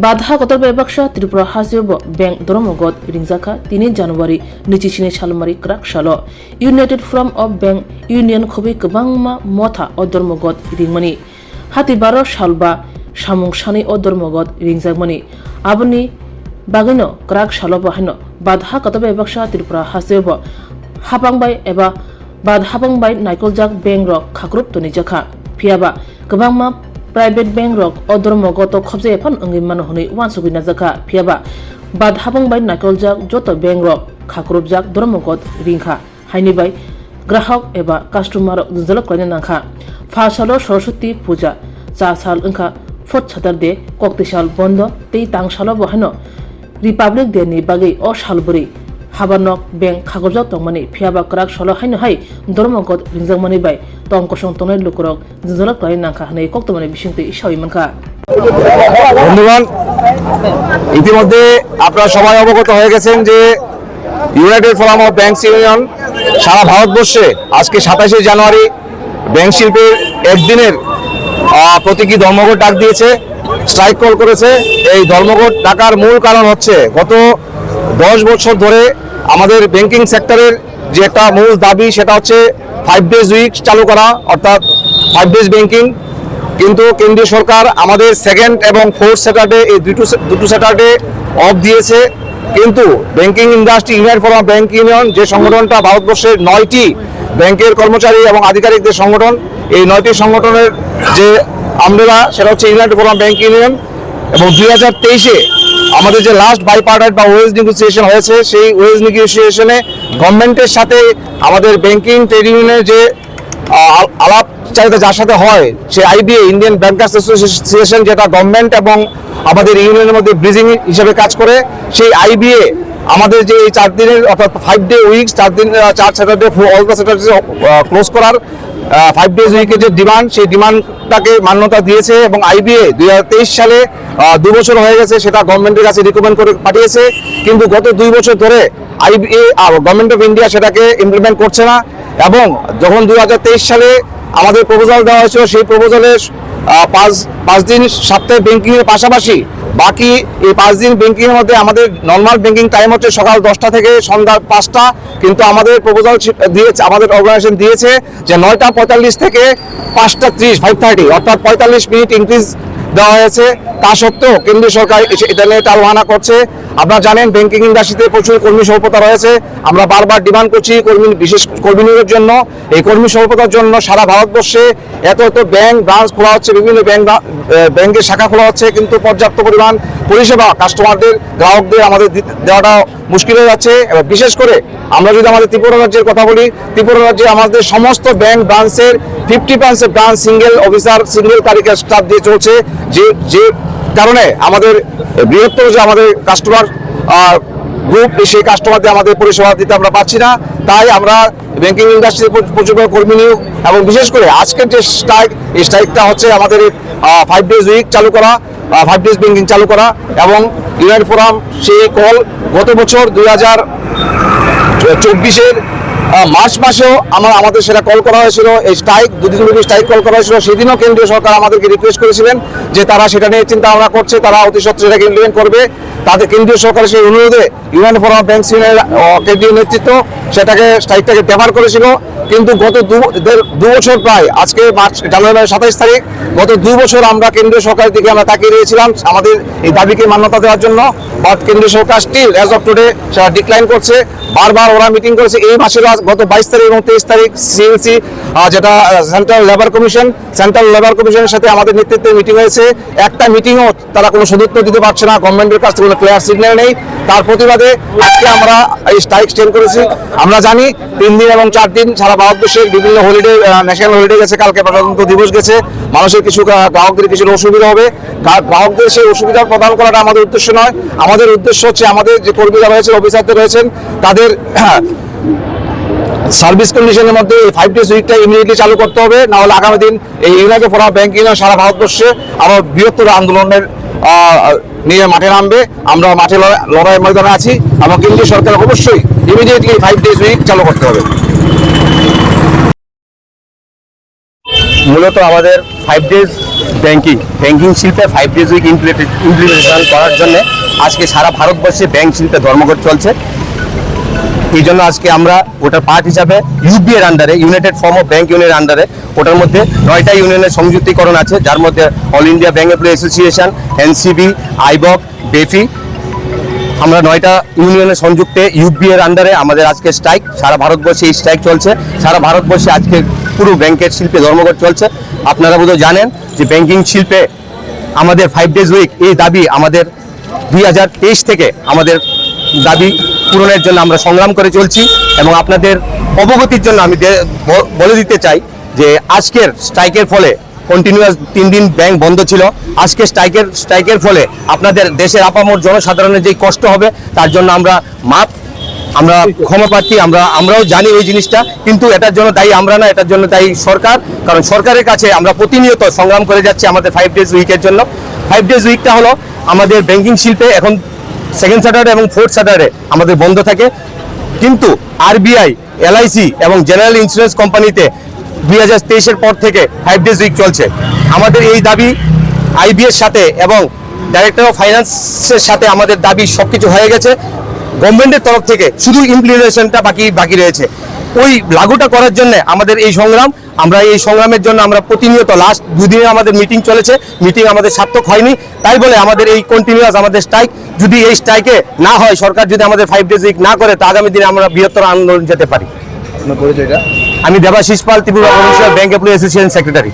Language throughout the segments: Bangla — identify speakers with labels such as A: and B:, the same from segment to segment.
A: বাধাগত ব্যবসা ত্রিপুরা হাসিব ব্যাংক ধর্মগত রিংজাখা 3 জানুয়ারি নিচিচিনে সালমারি ক্রাক সাল United forum of bank union খুবই গোबांमा मथा अधर्मगत रिंगमनि हाति 12 सालबा सामुं सानै अधर्मगत रिंजाकमनि आबनि बागैनो क्राक साल बाहायनो बाधागत व्यवसाय त्रिपुरा हासिब हाबांबाय एबा बाधाबांबाय नायकलजाक बैंक रक खाख्रुब तनिजाखा फियाबा गोबांमा प्राइवेट बैंक रक अधर्मगत खबजे फन अंगिमान हनै वानसुगै नाजाखा फियाबा बाधाबांबाय नायकलजाक जत बैंक रक खाख्रुबजाक धर्मगत रिंखा हायनिबाय ग्राहक एबा कास्टमार जुजलक लायना नाखा फासालो सरस्वती पूजा चा साल अंखा फट छादार दे कक्तिसाल बन्द तै तां सालो बहायनो रिपाब्लिक डे नि बागै अ सालबुरै हाबानक बैंक खागरजाक तंमानि फियाबा क्राक सालो हायनो हाय धर्मगत रिंजाकमानि बाय तंकसं तंनाय लुकरक जुजलक लायना नाखा हनै कक्तमानि बिसिंतै इसावैमानखा
B: বন্ধুগণ ইতিমধ্যে আপনারা সবাই অবগত হয়ে গেছেন যে united forum of banks union সারা ভারতবর্ষে আজকে 27 জানুয়ারি ব্যাংক শিল্পের একদিনের প্রতীকী ধর্মঘট ডাক দিয়েছে, স্ট্রাইক কল করেছে। এই ধর্মঘট ডাকার মূল কারণ হচ্ছে গত 10 বছর ধরে আমাদের ব্যাংকিং সেক্টরের যে একটা মূল দাবি সেটা হচ্ছে 5 ডেজ উইক চালু করা, অর্থাৎ 5 ডেজ ব্যাংকিং। কিন্তু কেন্দ্রীয় সরকার আমাদের সেকেন্ড এবং ফোর্থ স্যাটারডে এই দুটো স্যাটারডে অফ দিয়েছে। কিন্তু banking industry United forum bank union যে সংগঠনটা ভারতবর্ষের 9টি ব্যাংকের কর্মচারী এবং আধিকারিকদের সংগঠন, এই 9টি সংগঠনের যে আমরেলা সেটা হচ্ছে ইউনাইটেড ফোরাম ব্যাংক ইউনিয়ন। এবং 2023-এ আমাদের যে লাস্ট বাইপার্টাইট বা ওয়েজ নেগোসিয়েশন হয়েছে, সেই ওয়েজ নেগোসিয়েশনে গভর্নমেন্টের সাথে আমাদের ব্যাংকিং ট্রেড ইউনিয়নের যে আলাপ চাইতে যার সাথে হয়, সে আইবিএ ইন্ডিয়ান ব্যাংকার্স অ্যাসোসিয়েশন, যেটা গভর্নমেন্ট এবং আমাদের ইউনিয়নের মধ্যে ব্রিজিং হিসেবে কাজ করে, সেই আইবিএ আমাদের যে এই 4 দিনের অর্থাৎ 5 ডে উইকস 4 দিন 4 Saturday all the Saturday close করার 5 ডেজ উইকের যে ডিমান্ড, সেই ডিমান্ডটাকে মান্যতা দিয়েছে। এবং আইবিএ 2023 সালে 2 বছর হয়ে গেছে সেটা গভর্নমেন্টের কাছে রিকমেন্ড করে পাঠিয়েছে। কিন্তু গত 2 বছর ধরে আইবিএ গভর্নমেন্ট অফ ইন্ডিয়া সেটাকে ইমপ্লিমেন্ট করছে না। এবং যখন 2023 সালে আমাদের প্রপোজাল দেওয়া হয়েছিল, সেই প্রপোজালের 5 দিন সপ্তাহে ব্যাংকিং এর পাশাপাশি বাকি এই 5 দিন ব্যাংকিং এর মধ্যে আমাদের নর্মাল ব্যাংকিং টাইম হচ্ছে সকাল 10টা থেকে সন্ধ্যা 5টা। কিন্তু আমাদের প্রপোজাল দিয়েছে, আমাদের অর্গানাইজেশন দিয়েছে যে 9:45 থেকে 5:30 5:30 অর্থাৎ 45 মিনিট ইনক্রিজ দেওয়া হয়েছে। তা সত্ত্বেও কেন্দ্রীয় সরকার এটা নিয়ে টালবাহানা করছে। আপনারা জানেন ব্যাংকিং ইন্ডাস্ট্রিতে প্রচুর কর্মী স্বল্পতা রয়েছে। আমরা বারবার ডিমান্ড করছি বিশেষ কর্মী নিয়োগের জন্য। এই কর্মী স্বল্পতার জন্য সারা ভারতবর্ষে এত ব্যাংক ব্রাঞ্চ খোলা হচ্ছে, বিভিন্ন ব্যাংকের শাখা খোলা হচ্ছে, কিন্তু পর্যাপ্ত পরিমাণ পরিষেবা কাস্টমারদের গ্রাহকদের আমাদের দেওয়াটা মুশকিল হয়ে যাচ্ছে। এবং বিশেষ করে আমরা যদি আমাদের ত্রিপুরা রাজ্যের কথা বলি, ত্রিপুরা রাজ্যে আমাদের সমস্ত ব্যাংক ব্রাঞ্চের 50% ব্রাঞ্চ সিঙ্গেল অফিসার সিঙ্গেল কারিগর স্টাফ দিয়ে চলছে, যে কারণে আমাদের বৃহত্তর যে আমাদের কাস্টমার গ্রুপ, সেই কাস্টমারদের আমাদের পরিষেবা দিতে আমরা পাচ্ছি না। তাই আমরা ব্যাংকিং ইন্ডাস্ট্রিতে প্রচুর কর্মী নিয়োগ এবং বিশেষ করে আজকের যে স্ট্রাইক, এই স্ট্রাইকটা হচ্ছে আমাদের 5 ডেজ উইক চালু করা, 5 ডেজ ব্যাংকিং চালু করা। এবং ইউনাইটেড ফোরাম সেই কল গত বছর 2024-এর মার্চ মাসেও আমাদের সেটা কল করা হয়েছিল। এই স্ট্রাইক 2 দিন ব্যাপী স্ট্রাইক কল করা হয়েছিল। সেদিনও কেন্দ্রীয় সরকার আমাদেরকে রিকোয়েস্ট করেছিলেন যে তারা সেটা নিয়ে চিন্তা ভাবনা করছে, তারা অতি সত্ত্বর সেটাকে ইমপ্লিমেন্ট করবে। তাদের কেন্দ্রীয় সরকারের সেই অনুরোধে ইউনাইটেড ফোরাম অফ ব্যাংকস ইউনিয়নের কেন্দ্রীয় নেতৃত্ব সেটাকে স্ট্রাইকটাকে ডেফার করেছিল। কিন্তু গত 2 বছর প্রায়, আজকে জানুয়ারি 27 তারিখ, গত 2 বছর আমরা কেন্দ্রীয় সরকারের দিকে আমরা তাকিয়ে রয়েছিলাম আমাদের এই দাবিকে মান্যতা দেওয়ার জন্য। বাট কেন্দ্রীয় সরকার স্টিল অ্যাজ অফ টুডে সেটা ডিক্লাইন করছে। বারবার ওরা মিটিং করেছে। এই মাসের গত 22 তারিখ এবং 23 তারিখ সিএলসি, যেটা সেন্ট্রাল লেবার কমিশনের সাথে আমাদের নেতৃত্বে মিটিং হয়েছে। একটা মিটিংও তারা কোনো সদুত্তর দিতে পারছে না, গভর্নমেন্টের কাছ থেকে কোনো ক্লিয়ার সিগন্যাল নেই। তার প্রতিবাদে আজকে আমরা এই স্ট্রাইক স্টেন্ড করেছি। আমরা জানি 3 দিন এবং 4 দিন সারা ভারতবর্ষের বিভিন্ন হলিডে, ন্যাশনাল হলিডে গেছে, কালকে প্রজাতন্ত্র দিবস গেছে। মানুষের কিছু গ্রাহকদের কিছু অসুবিধা হবে, গ্রাহকদের সেই অসুবিধা প্রদান করাটা আমাদের উদ্দেশ্য নয়। আমাদের উদ্দেশ্য হচ্ছে আমাদের যে কর্মীরা রয়েছেন, অফিসারদের রয়েছেন, তাদের সার্ভিস কন্ডিশনের মধ্যে এই 5 ডেজ উইকটা ইমিডিয়েটলি চালু করতে হবে। না হলে আগামী দিন এই ইউনাইটেড ফোরাম ব্যাংক ইউনিয়ন সারা ভারতবর্ষে আরো বৃহত্তর আন্দোলনের নিয়ে মাঠে নামবে। আমরা মাঠে লড়াই ময়দানে আছি এবং কেন্দ্রীয় সরকার অবশ্যই ইমিডিয়েটলি 5 days উইক চালু করতে হবে।
C: মূলত আমাদের 5 days ব্যাংকিং শিল্পে 5 days উইক ইমপ্লিমেন্টেশন করার জন্য আজকে সারা ভারতবর্ষে ব্যাংক শিল্পে ধর্মঘট চলছে। এই জন্য আজকে আমরা ওটার পার্ট হিসাবে ইউবিএ এর আন্ডারে, ইউনাইটেড ফর্ম অফ ব্যাংক ইউনিয়নের আন্ডারে, ওটার মধ্যে 9টা ইউনিয়নের সংযুক্তিকরণ আছে, যার মধ্যে all India bank employee association, NCB, AIBOC, BEFI, আমরা 9টা ইউনিয়নের সংযুক্তে ইউবিএ এর আন্ডারে আমাদের আজকে স্ট্রাইক। সারা ভারতবর্ষে এই স্ট্রাইক চলছে। সারা ভারতবর্ষে আজকে পুরো ব্যাংকের শিল্পে ধর্মঘট চলছে। আপনারা বোধহয় জানেন যে ব্যাংকিং শিল্পে আমাদের 5 days উইক এই দাবি আমাদের 2023 থেকে আমাদের দাবি পূরণের জন্য আমরা সংগ্রাম করে চলছি। এবং আপনাদের অবগতির জন্য আমি বলে দিতে চাই যে আজকের স্ট্রাইকের ফলে কন্টিনিউয়াস 3 দিন ব্যাংক বন্ধ ছিল। আজকে স্ট্রাইকের ফলে আপনাদের দেশের আপামর জনসাধারণের যে কষ্ট হবে তার জন্য আমরা ক্ষমা প্রার্থী। আমরাও জানি ওই জিনিসটা, কিন্তু এটার জন্য দায়ী আমরা না, এটার জন্য দায়ী সরকার। কারণ সরকারের কাছে আমরা প্রতিনিয়ত সংগ্রাম করে যাচ্ছি আমাদের 5 days উইকের জন্য। 5 days উইকটা হলো আমাদের ব্যাংকিং শিল্পে এখন 2nd স্যাটারডে এবং 4th স্যাটারডে আমাদের বন্ধ থাকে, কিন্তু আরবিআই, এলআইসি এবং জেনারেল ইন্স্যুরেন্স কোম্পানিতে 2023-এর পর থেকে 5 days উইক চলছে। আমাদের এই দাবি আইবিএর সাথে এবং ডাইরেক্টর অফ ফাইন্যান্সের সাথে আমাদের দাবি সবকিছু হয়ে গেছে। গভর্নমেন্টের তরফ থেকে শুধু ইমপ্লিমেন্টেশনটা বাকি রয়েছে। ওই লাগুটা করার জন্য আমাদের এই সংগ্রাম। আমরা এই সংগ্রামের জন্য আমরা প্রতিনিয়ত লাস্ট 2 দিনে আমাদের মিটিং চলেছে, মিটিং আমাদের সার্থক হয়নি। তাই বলে আমাদের এই কন্টিনিউয়াস আমাদের স্ট্রাইক, যদি এই স্ট্রাইকে না হয়, সরকার যদি আমাদের 5 days উইক না করে, তা আগামী দিনে আমরা বৃহত্তর আন্দোলন যেতে পারি। আমি Debashis Pal, Tripura provincial bank employee association secretary.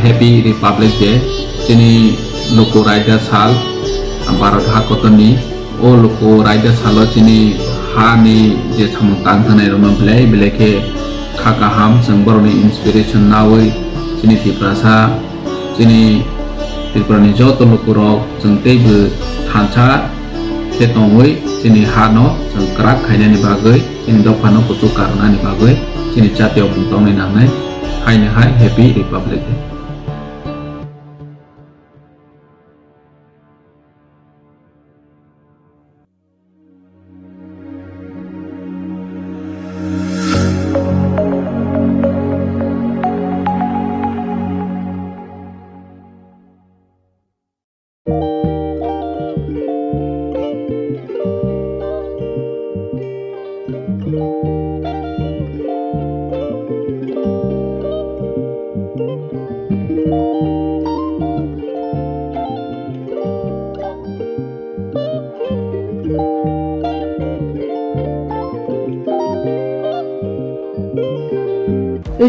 D: Happy republic day जोंनि लोको रायदा साल भारत हाकतनि ओ लोको रायदा साल जोंनि हानि जे सामंतान होनाय रमब्ले बेलेखे खाकाहाम जों बर'नि इन्सपिरेसन नावै जोंनि त्रिपुरासा जोंनि त्रिपुरानि जत लोकरक जों दैबो थानसा थेतङै जोंनि हानो जों क्राक खायनायनि बागै जोंनि दफानो कुचु कारनानि बागै जोंनि जातीय बुंतावनाय नांनाय हायनोहाय हैप्पी रिपब्लिक डे।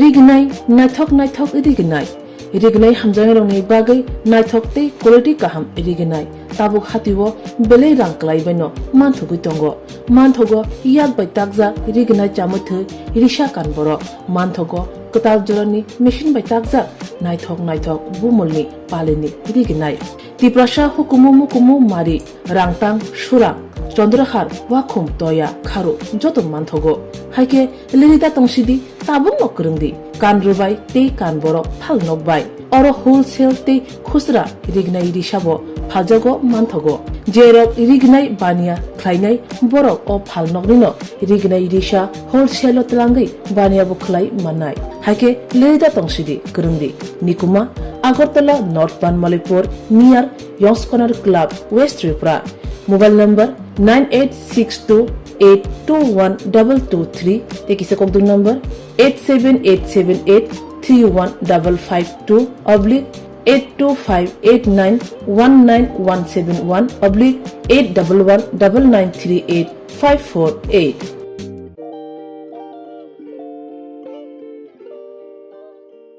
A: रिगनाय नायथक रिगनाय हामजानाय रंनि बागै नायथकते क्वालिटी काहाम रिगनाय ताबुक हातिwo बेले रांक्लायबायनो मानथुगै दंगो मानथगो याक बाय ताकजा रिगनाय चामुथो रिसा कानबरो मानथगो कताल जरनि मेशिन बाय ताकजा नायथक बुमलनि पालिनि रिगनाय तिप्रासा हुकुमु मारि रांतां सुरा चंद्रहार वाखुम तया खारु जत मानथगो हाइके लिरिदा तंसिदि ताबुं नकरंदि कान रुबाय ते कान बरो फाल नकबाय अरो होलसेल ते खुसरा रिगनाय रिसाबो फाजगो मानथगो जेरक रिगनाय बानिया ख्लायनाय बरक अ फाल नकनिनो रिगनाय रिसा होलसेल तलांगै बानिया बुखलाय माननाय हाइके लिरिदा तंसिदि करंदि निकुमा Agartala north Panmalipur near youngs corner club west Tripura mobile number 9862821223 तेकिसे कोकदुन नंबर 87878315552 82589191171 / 8119938 548.